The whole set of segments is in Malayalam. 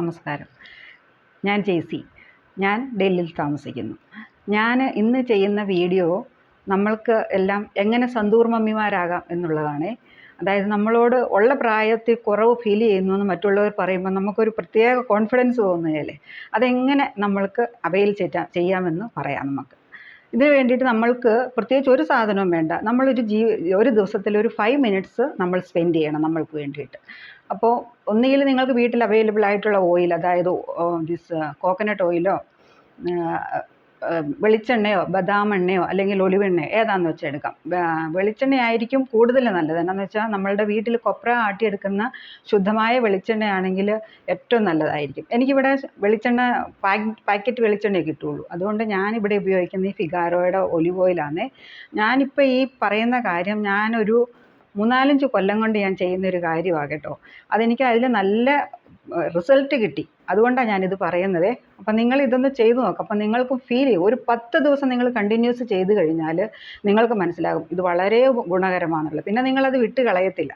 നമസ്കാരം. ഞാൻ ജെയ്സി. ഞാൻ ഡൽഹിയിൽ താമസിക്കുന്നു. ഞാൻ ഇന്ന് ചെയ്യുന്ന വീഡിയോ നമ്മൾക്ക് എല്ലാം എങ്ങനെ സന്തൂർ മമ്മിമാരാകാം എന്നുള്ളതാണ്. അതായത് നമ്മളോട് ഉള്ള പ്രായത്തിൽ കുറവ് ഫീൽ ചെയ്യുന്നു എന്ന് മറ്റുള്ളവർ പറയുമ്പോൾ നമുക്കൊരു പ്രത്യേക കോൺഫിഡൻസ് തോന്നുകയല്ലേ. അതെങ്ങനെ നമ്മൾക്ക് അവയിൽ ചെയ്യാമെന്ന് പറയാം നമുക്ക്. ഇതിന് വേണ്ടിയിട്ട് നമ്മൾക്ക് പ്രത്യേകിച്ച് ഒരു സാധനവും വേണ്ട. നമ്മളൊരു ഒരു ദിവസത്തിൽ ഒരു 5 മിനിറ്റ്സ് നമ്മൾ സ്പെൻഡ് ചെയ്യണം നമ്മൾക്ക് വേണ്ടിയിട്ട്. അപ്പോൾ ഒന്നുകിൽ നിങ്ങൾക്ക് വീട്ടിൽ അവൈലബിൾ ആയിട്ടുള്ള ഓയിൽ, അതായത് കോക്കനട്ട് ഓയിലോ വെളിച്ചെണ്ണയോ ബദാം എണ്ണയോ അല്ലെങ്കിൽ ഒലിവെണ്ണയോ ഏതാണെന്ന് വെച്ചാൽ എടുക്കാം. വെളിച്ചെണ്ണയായിരിക്കും കൂടുതൽ നല്ലത്. എന്താണെന്ന് വെച്ചാൽ നമ്മളുടെ വീട്ടിൽ കൊപ്ര ആട്ടിയെടുക്കുന്ന ശുദ്ധമായ വെളിച്ചെണ്ണയാണെങ്കിൽ ഏറ്റവും നല്ലതായിരിക്കും. എനിക്കിവിടെ വെളിച്ചെണ്ണ പാക്കറ്റ് വെളിച്ചെണ്ണയെ കിട്ടുള്ളൂ. അതുകൊണ്ട് ഞാനിവിടെ ഉപയോഗിക്കുന്ന ഈ ഫിഗാരോയുടെ ഒലിവ് ഓയിലാണ്. ഞാനിപ്പോൾ ഈ പറയുന്ന കാര്യം ഞാനൊരു 3-4 കൊല്ലം കൊണ്ട് ഞാൻ ചെയ്യുന്നൊരു കാര്യമാണ് കേട്ടോ. അതെനിക്ക് അതിൽ നല്ല റിസൾട്ട് കിട്ടി. അതുകൊണ്ടാണ് ഞാനിത് പറയുന്നത്. അപ്പം നിങ്ങൾ ഇതൊന്ന് ചെയ്തു നോക്കാം. അപ്പം നിങ്ങൾക്ക് ഫീൽ ചെയ്യും. ഒരു 10 ദിവസം നിങ്ങൾ കണ്ടിന്യൂസ് ചെയ്ത് കഴിഞ്ഞാൽ നിങ്ങൾക്ക് മനസ്സിലാകും ഇത് വളരെ ഗുണകരമാണെന്നുള്ളത്. പിന്നെ നിങ്ങളത് വിട്ട് കളയത്തില്ല.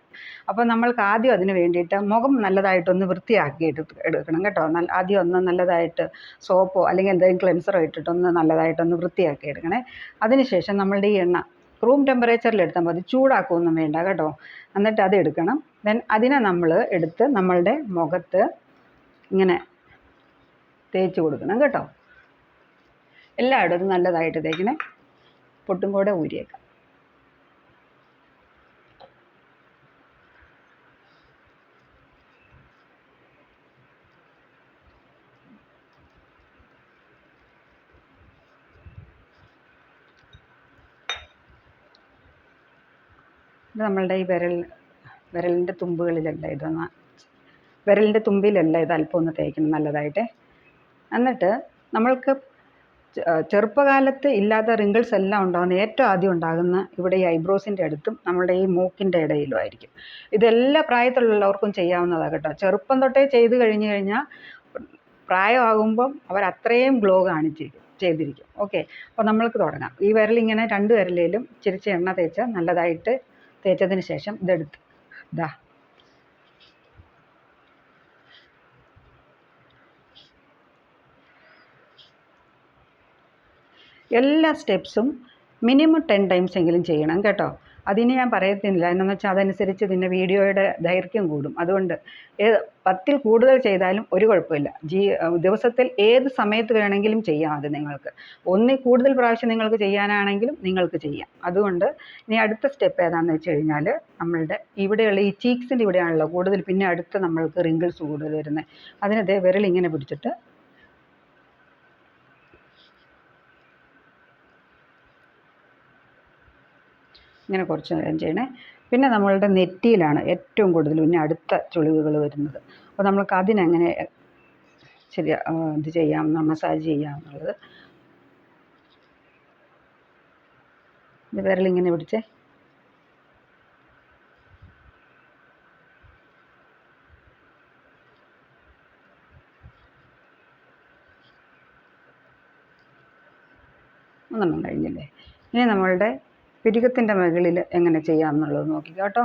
അപ്പം നമ്മൾക്ക് ആദ്യം അതിന് വേണ്ടിയിട്ട് മുഖം നല്ലതായിട്ടൊന്ന് വൃത്തിയാക്കി എടുക്കണം കേട്ടോ. ആദ്യം ഒന്ന് നല്ലതായിട്ട് സോപ്പോ അല്ലെങ്കിൽ എന്തെങ്കിലും ക്ലെൻസറോ ഇട്ടിട്ടൊന്ന് നല്ലതായിട്ടൊന്ന് വൃത്തിയാക്കി എടുക്കണേ. അതിനുശേഷം നമ്മളുടെ ഈ എണ്ണ റൂം ടെമ്പറേച്ചറിൽ എടുത്താൽ മതി, ചൂടാക്കുകയൊന്നും വേണ്ട കേട്ടോ. എന്നിട്ട് അത് എടുക്കണം. ദെൻ അതിനെ നമ്മൾ എടുത്ത് നമ്മളുടെ മുഖത്ത് ഇങ്ങനെ തേച്ച് കൊടുക്കണം കേട്ടോ. എല്ലായിടത്തും നല്ലതായിട്ട് തേക്കണേ. പൊട്ടും കൂടെ ഊരിയേക്കാം. ഇത് നമ്മളുടെ ഈ വിരലിൻ്റെ തുമ്പുകളിലല്ല, വിരലിൻ്റെ തുമ്പിലല്ല ഇത് അല്പം ഒന്ന് തേക്കണം നല്ലതായിട്ട്. എന്നിട്ട് നമ്മൾക്ക് ചെറുപ്പകാലത്ത് ഇല്ലാത്ത റിങ്കിൾസ് എല്ലാം ഉണ്ടാകുന്ന ഏറ്റവും ആദ്യം ഉണ്ടാകുന്ന ഇവിടെ ഈ ഐബ്രോസിൻ്റെ അടുത്തും നമ്മളുടെ ഈ മൂക്കിൻ്റെ ഇടയിലും ആയിരിക്കും. ഇതെല്ലാ പ്രായത്തിലുള്ളവർക്കും ചെയ്യാവുന്നതാണ് കേട്ടോ. ചെറുപ്പം തൊട്ടേ ചെയ്ത് കഴിഞ്ഞാൽ പ്രായമാകുമ്പം അവർ അത്രയും ഗ്ലോ ചെയ്തിരിക്കും. ഓക്കെ, അപ്പോൾ നമ്മൾക്ക് തുടങ്ങാം. ഈ വിരലിങ്ങനെ 2 വിരലിലും ചിരിച്ച് എണ്ണ തേച്ച് നല്ലതായിട്ട് തേച്ചതിന് ശേഷം ഇതെടുത്ത് എല്ലാ സ്റ്റെപ്സും മിനിമം 10 ടൈംസ് എങ്കിലും ചെയ്യണം കേട്ടോ. അതിന് ഞാൻ പറയത്തില്ല, എന്താണെന്ന് വെച്ചാൽ അതനുസരിച്ച് പിന്നെ വീഡിയോയുടെ ദൈർഘ്യം കൂടും. അതുകൊണ്ട് 10-ൽ കൂടുതൽ ചെയ്താലും ഒരു കുഴപ്പമില്ല. ദിവസത്തിൽ ഏത് സമയത്ത് വേണമെങ്കിലും ചെയ്യാം. അത് നിങ്ങൾക്ക് 1-ൽ കൂടുതൽ പ്രാവശ്യം നിങ്ങൾക്ക് ചെയ്യാനാണെങ്കിലും നിങ്ങൾക്ക് ചെയ്യാം. അതുകൊണ്ട് ഇനി അടുത്ത സ്റ്റെപ്പ് ഏതാണെന്ന് വെച്ച് കഴിഞ്ഞാൽ നമ്മളുടെ ഇവിടെയുള്ള ഈ ചീക്സിൻ്റെ ഇവിടെയാണല്ലോ കൂടുതൽ പിന്നെ അടുത്ത് നമ്മൾക്ക് റിങ്കിൾസ് കൂടുതൽ വരുന്നത്. അതിനതേ വിരൽ ഇങ്ങനെ പിടിച്ചിട്ട് ഇങ്ങനെ കുറച്ച് നേരം ചെയ്യണേ. പിന്നെ നമ്മളുടെ നെറ്റിയിലാണ് ഏറ്റവും കൂടുതൽ പിന്നെ അടുത്ത ചുളിവുകൾ വരുന്നത്. അപ്പോൾ നമ്മൾക്ക് അതിനെങ്ങനെ ഇത് ചെയ്യാം, മസാജ് ചെയ്യാമെന്നുള്ളത്. ഇത് വിരലിങ്ങനെ പിടിച്ചേ. ഒന്നും കഴിഞ്ഞില്ലേ. ഇനി നമ്മളുടെ പിരികത്തിൻ്റെ മുകളിൽ എങ്ങനെ ചെയ്യാമെന്നുള്ളത് നോക്കിക്കോ കേട്ടോ.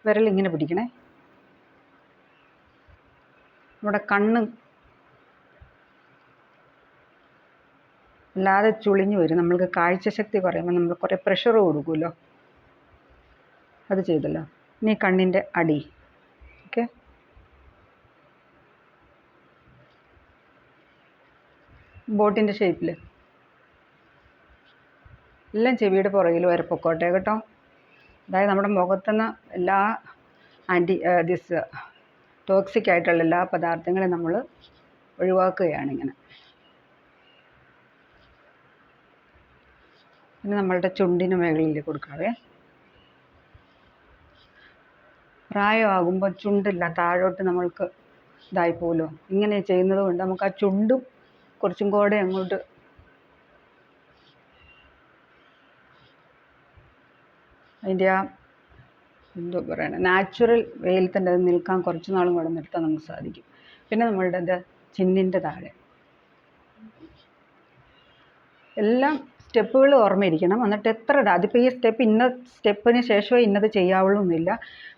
വിരലിങ്ങനെ പിടിക്കണേ. നമ്മുടെ കണ്ണ് അല്ലാതെ ചുളിഞ്ഞു വരും. നമ്മൾക്ക് കാഴ്ചശക്തി കുറയുമ്പോൾ നമ്മൾ കുറേ പ്രഷർ കൊടുക്കുമല്ലോ. അത് ചെയ്തല്ലോ. ഇനി കണ്ണിൻ്റെ അടി. ഓക്കെ, ബോട്ടിൻ്റെ ഷേപ്പിൽ എല്ലാം ചെവിയുടെ പുറകിൽ വരെ പൊക്കോട്ടെ കേട്ടോ. അതായത് നമ്മുടെ മുഖത്തുനിന്ന് എല്ലാ ടോക്സിക് ആയിട്ടുള്ള എല്ലാ പദാർത്ഥങ്ങളും നമ്മൾ ഒഴിവാക്കുകയാണ് ഇങ്ങനെ. പിന്നെ നമ്മളുടെ ചുണ്ടിന് മുകളിൽ കൊടുക്കാവേ. പ്രായമാകുമ്പോൾ ചുണ്ടില്ല താഴോട്ട് നമ്മൾക്ക് ഇതായിപ്പോലോ. ഇങ്ങനെ ചെയ്യുന്നത് കൊണ്ട് നമുക്ക് ആ ചുണ്ടും കുറച്ചും കൂടെ അങ്ങോട്ട് അതിൻ്റെ ആ എന്തോ പറയണേ നാച്ചുറൽ വെയിൽ തന്നെ അത് നിൽക്കാൻ കുറച്ച് നാളും കൂടെ നിർത്താൻ നമുക്ക് സാധിക്കും. പിന്നെ നമ്മളുടെ ചിന്നിൻ്റെ താഴെ എല്ലാം സ്റ്റെപ്പുകൾ ഓർമ്മയിരിക്കണം. എന്നിട്ട് അതിപ്പോൾ ഈ ഇന്ന സ്റ്റെപ്പിന് ശേഷമേ ഇന്നത് ചെയ്യാവുള്ളൂ എന്നില്ല.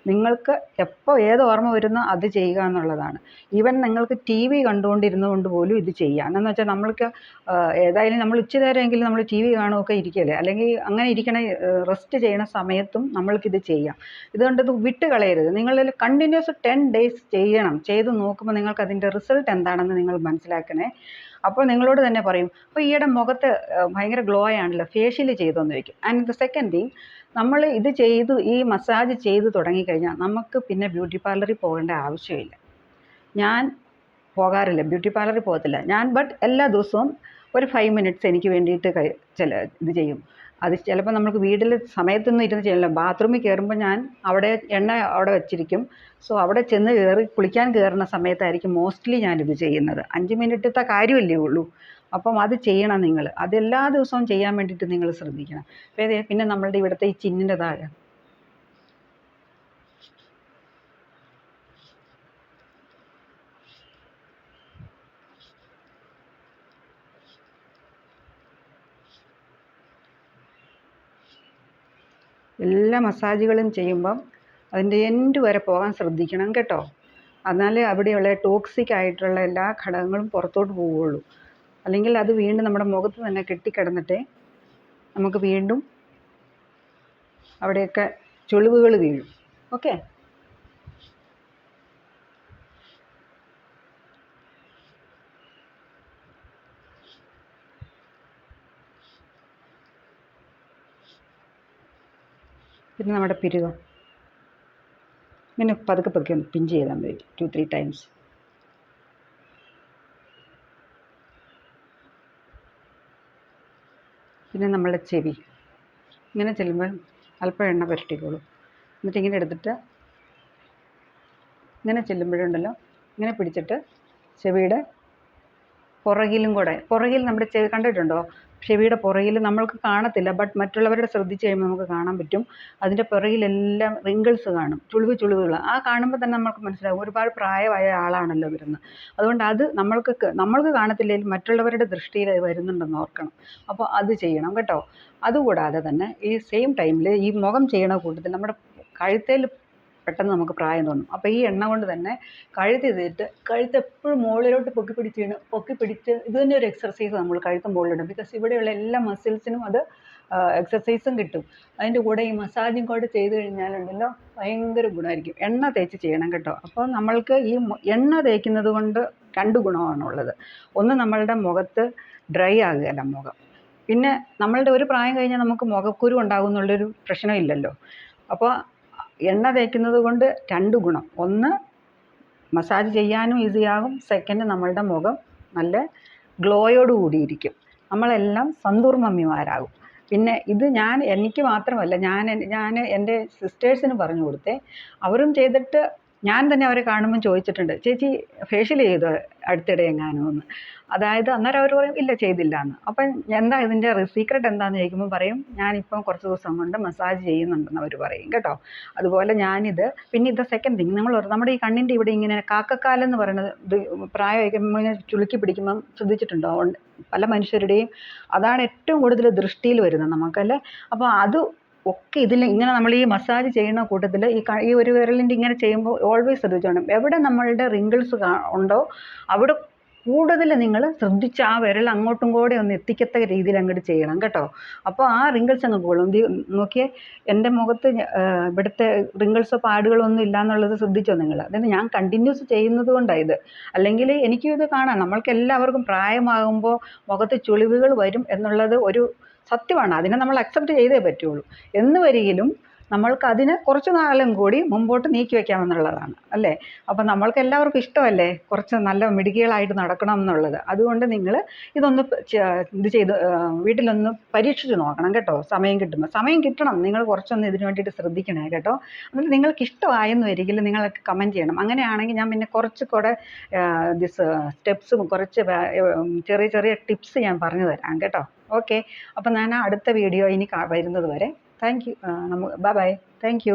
നിങ്ങൾക്ക് എപ്പോൾ ഏത് ഓർമ്മ വരുന്നോ അത് ചെയ്യുക എന്നുള്ളതാണ്. ഈവൻ നിങ്ങൾക്ക് ടി വി കണ്ടുകൊണ്ടിരുന്നുകൊണ്ട് പോലും ഇത് ചെയ്യാം. എന്നു വെച്ചാൽ നമ്മൾക്ക് ഏതായാലും നമ്മൾ ഉച്ചനേരമെങ്കിലും നമ്മൾ ടി വി കാണുകയൊക്കെ ഇരിക്കുകയല്ലേ, അല്ലെങ്കിൽ അങ്ങനെ ഇരിക്കണ റെസ്റ്റ് ചെയ്യണ സമയത്തും നമ്മൾക്കിത് ചെയ്യാം. ഇതുകൊണ്ട് ഇത് വിട്ട് കളയരുത്. നിങ്ങളിൽ കണ്ടിന്യൂസ് 10 days ചെയ്യണം. ചെയ്ത് നോക്കുമ്പോൾ നിങ്ങൾക്ക് അതിൻ്റെ റിസൾട്ട് എന്താണെന്ന് നിങ്ങൾ മനസ്സിലാക്കണേ. അപ്പോൾ നിങ്ങളോട് തന്നെ പറയും, അപ്പോൾ ഈയിടെ മുഖത്ത് ഭയങ്കര ഗ്ലോ ആണല്ലോ, ഫേഷ്യൽ ചെയ്തോന്ന് ചോദിക്കും. ആൻഡ് ദ സെക്കൻഡ് തിങ്, നമ്മൾ ഇത് ചെയ്തു ഈ മസാജ് ചെയ്ത് തുടങ്ങിക്കഴിഞ്ഞാൽ നമുക്ക് പിന്നെ ബ്യൂട്ടി പാർലറിൽ പോകേണ്ട ആവശ്യമില്ല. ഞാൻ പോകാറില്ല, ബ്യൂട്ടി പാർലറിൽ പോകത്തില്ല ഞാൻ. ബട്ട് എല്ലാ ദിവസവും ഒരു 5 minutes എനിക്ക് വേണ്ടിയിട്ട് ഇത് ചെയ്യും. അത് ചിലപ്പോൾ നമുക്ക് വീട്ടിൽ സമയത്തൊന്നും ഇരുന്ന് ചെയ്യണമല്ലോ. ബാത്റൂമിൽ കയറുമ്പോൾ ഞാൻ അവിടെ എണ്ണ അവിടെ വെച്ചിരിക്കും. സോ അവിടെ ചെന്ന് കുളിക്കാൻ കയറുന്ന സമയത്തായിരിക്കും മോസ്റ്റ്ലി ഞാനിത് ചെയ്യുന്നത്. 5 മിനിറ്റത്തെ കാര്യമല്ലേ ഉള്ളൂ. അപ്പം അത് ചെയ്യണം നിങ്ങൾ. അതെല്ലാ ദിവസവും ചെയ്യാൻ വേണ്ടിയിട്ട് നിങ്ങൾ ശ്രദ്ധിക്കണം. പിന്നെ നമ്മളുടെ ഇവിടുത്തെ ഈ ചിന്നിൻ്റെ താഴെ എല്ലാ മസാജുകളും ചെയ്യുമ്പം അതിൻ്റെ എൻഡ് വരെ പോകാൻ ശ്രദ്ധിക്കണം കേട്ടോ. എന്നാലേ അവിടെയുള്ള ടോക്സിക് ആയിട്ടുള്ള എല്ലാ ഘടകങ്ങളും പുറത്തോട്ട് പോവുകയുള്ളൂ. അല്ലെങ്കിൽ അത് വീണ്ടും നമ്മുടെ മുഖത്ത് തന്നെ കെട്ടിക്കിടന്നിട്ടേ നമുക്ക് വീണ്ടും അവിടെയൊക്കെ ചുളിവുകൾ വീഴും. ഓക്കെ. പിന്നെ നമ്മുടെ പിരുകം ഇങ്ങനെ പതുക്കെ പതുക്കെ ഒന്ന് പിഞ്ച് ചെയ്താൽ മതി 2-3 times. പിന്നെ നമ്മളുടെ ചെവി ഇങ്ങനെ ചെല്ലുമ്പോൾ അല്പം എണ്ണ പുരട്ടിക്കോളൂ. എന്നിട്ട് ഇങ്ങനെ എടുത്തിട്ട് ഇങ്ങനെ ചെല്ലുമ്പോഴുണ്ടല്ലോ, ഇങ്ങനെ പിടിച്ചിട്ട് ചെവിയുടെ പുറകിലും കൂടെ, പുറകിൽ നമ്മുടെ ചെവി കണ്ടിട്ടുണ്ടോ? ചെവിയുടെ പുറകിൽ നമ്മൾക്ക് കാണത്തില്ല, ബട്ട് മറ്റുള്ളവരുടെ ശ്രദ്ധിച്ച് കഴിയുമ്പോൾ നമുക്ക് കാണാൻ പറ്റും. അതിൻ്റെ പുറകിലെല്ലാം റിങ്കിൾസ് കാണും, ചുളിവുകൾ. ആ കാണുമ്പോൾ തന്നെ നമുക്ക് മനസ്സിലാകും ഒരുപാട് പ്രായമായ ആളാണല്ലോ വരുന്നത്. അതുകൊണ്ട് അത് നമ്മൾക്ക് കാണത്തില്ലെങ്കിലും മറ്റുള്ളവരുടെ ദൃഷ്ടിയിൽ അത് വരുന്നുണ്ടെന്ന് ഓർക്കണം. അപ്പോൾ അത് ചെയ്യണം കേട്ടോ. അതുകൂടാതെ തന്നെ ഈ സെയിം ടൈമിൽ ഈ മുഖം ചെയ്യണ കൂട്ടത്തിൽ നമ്മുടെ കഴുത്തേൽ പെട്ടെന്ന് നമുക്ക് പ്രായം തോന്നും. അപ്പോൾ ഈ എണ്ണ കൊണ്ട് തന്നെ കഴുത്ത് ചെയ്തിട്ട് കഴുത്ത് എപ്പോഴും മുകളിലോട്ട് പൊക്കിപ്പിടിച്ച് ഇത് തന്നെ ഒരു എക്സർസൈസ് നമ്മൾ കഴുത്ത് മുകളിലിടും. ബിക്കോസ് ഇവിടെയുള്ള എല്ലാ മസിൽസിനും അത് എക്സർസൈസും കിട്ടും. അതിൻ്റെ കൂടെ ഈ മസാജും കൂടെ ചെയ്ത് കഴിഞ്ഞാലുണ്ടല്ലോ ഭയങ്കര ഗുണമായിരിക്കും. എണ്ണ തേച്ച് ചെയ്യണം കേട്ടോ. അപ്പോൾ നമ്മൾക്ക് ഈ എണ്ണ തേക്കുന്നത് കൊണ്ട് 2 ഗുണമാണുള്ളത്. ഒന്ന്, നമ്മളുടെ മുഖത്ത് ഡ്രൈ ആകുകയല്ല മുഖം. പിന്നെ നമ്മളുടെ ഒരു പ്രായം കഴിഞ്ഞാൽ നമുക്ക് മുഖക്കുരു ഉണ്ടാകും എന്നുള്ളൊരു പ്രശ്നമില്ലല്ലോ. അപ്പോൾ എണ്ണ തേക്കുന്നത് കൊണ്ട് 2 ഗുണം. ഒന്ന്, മസാജ് ചെയ്യാനും ഈസിയാകും. സെക്കൻഡ്, നമ്മളുടെ മുഖം നല്ല ഗ്ലോയോട് കൂടിയിരിക്കും. നമ്മളെല്ലാം സന്തൂർ മമ്മിമാരാകും. പിന്നെ ഇത് എനിക്ക് മാത്രമല്ല, ഞാൻ എൻ്റെ സിസ്റ്റേഴ്സിന് പറഞ്ഞു കൊടുത്തേ. അവരും ചെയ്തിട്ട് ഞാൻ തന്നെ അവരെ കാണുമ്പം ചോദിച്ചിട്ടുണ്ട്, ചേച്ചി ഫേഷ്യൽ ചെയ്തോ അടുത്തിടെ എങ്ങാനും എന്ന്. അതായത് അന്നേരം അവർ പറയും ഇല്ല ചെയ്തില്ല എന്ന്. അപ്പം എന്താ ഇതിൻ്റെ സീക്രട്ട് എന്താണെന്ന് ചോദിക്കുമ്പോൾ പറയും ഞാനിപ്പം കുറച്ച് ദിവസം കൊണ്ട് മസാജ് ചെയ്യുന്നുണ്ടെന്ന് അവർ പറയും കേട്ടോ. അതുപോലെ ഞാനിത് പിന്നെ ഇത് സെക്കൻഡ് തിങ്, നമ്മുടെ ഈ കണ്ണിൻ്റെ ഇവിടെ ഇങ്ങനെ കാക്കക്കാലെന്ന് പറയുന്നത് ഇത് പ്രായമൊക്കെ ഇങ്ങനെ ചുളുക്കി പിടിക്കുമ്പം ശ്രദ്ധിച്ചിട്ടുണ്ടോ? പല മനുഷ്യരുടെയും അതാണ് ഏറ്റവും കൂടുതൽ ദൃഷ്ടിയിൽ വരുന്നത് നമുക്കല്ലേ. അപ്പോൾ അത് ഒക്കെ ഇതിൽ ഇങ്ങനെ നമ്മൾ ഈ മസാജ് ചെയ്യുന്ന കൂട്ടത്തിൽ ഈ ഒരു വിരലിൻ്റെ ഇങ്ങനെ ചെയ്യുമ്പോൾ ഓൾവേസ് ശ്രദ്ധിച്ചോണം, എവിടെ നമ്മളുടെ റിങ്കിൾസ് ഉണ്ടോ അവിടെ കൂടുതൽ നിങ്ങൾ ശ്രദ്ധിച്ച് ആ വിരൽ അങ്ങോട്ടും കൂടെ ഒന്ന് എത്തിക്കത്തക്ക രീതിയിൽ അങ്ങോട്ട് ചെയ്യണം കേട്ടോ. അപ്പോൾ ആ റിങ്കിൾസ് അങ്ങ് പോകും. നോക്കിയേ, എൻ്റെ മുഖത്ത് ഇവിടുത്തെ റിങ്കിൾസോ പാടുകളോ ഒന്നും ഇല്ല എന്നുള്ളത് ശ്രദ്ധിച്ചോ നിങ്ങൾ? അതായത് ഞാൻ കണ്ടിന്യൂസ് ചെയ്യുന്നത് കൊണ്ടാണ് ഇത്. അല്ലെങ്കിൽ എനിക്കും ഇത് കാണാം, നമ്മൾക്ക് എല്ലാവർക്കും പ്രായമാകുമ്പോൾ മുഖത്ത് ചുളിവുകൾ വരും എന്നുള്ളത് ഒരു സത്യമാണ്. അതിനെ നമ്മൾ അക്സെപ്റ്റ് ചെയ്തേ പറ്റുള്ളൂ. എന്ന് വരികിലും നമ്മൾക്ക് അതിന് കുറച്ച് നാളും കൂടി മുമ്പോട്ട് നീക്കി വയ്ക്കാമെന്നുള്ളതാണ് അല്ലേ. അപ്പം നമ്മൾക്ക് എല്ലാവർക്കും ഇഷ്ടമല്ലേ കുറച്ച് നല്ല മിടുക്കികളായിട്ട് നടക്കണം എന്നുള്ളത്. അതുകൊണ്ട് നിങ്ങൾ ഇതൊന്ന് ഇത് ചെയ്ത് വീട്ടിലൊന്ന് പരീക്ഷിച്ച് നോക്കണം കേട്ടോ. സമയം കിട്ടണം. നിങ്ങൾ കുറച്ചൊന്ന് ഇതിന് വേണ്ടിയിട്ട് ശ്രദ്ധിക്കണേ കേട്ടോ. എന്നിട്ട് നിങ്ങൾക്ക് ഇഷ്ടമായെന്ന് വരികിൽ നിങ്ങൾ കമൻറ്റ് ചെയ്യണം. അങ്ങനെയാണെങ്കിൽ ഞാൻ പിന്നെ കുറച്ച് കൂടെ സ്റ്റെപ്സും കുറച്ച് ചെറിയ ചെറിയ ടിപ്സ് ഞാൻ പറഞ്ഞു തരാം കേട്ടോ. ഓക്കെ. അപ്പം ഞാൻ അടുത്ത വീഡിയോ ഇനി വരുന്നത് വരെ thank you. Bye bye. Thank you.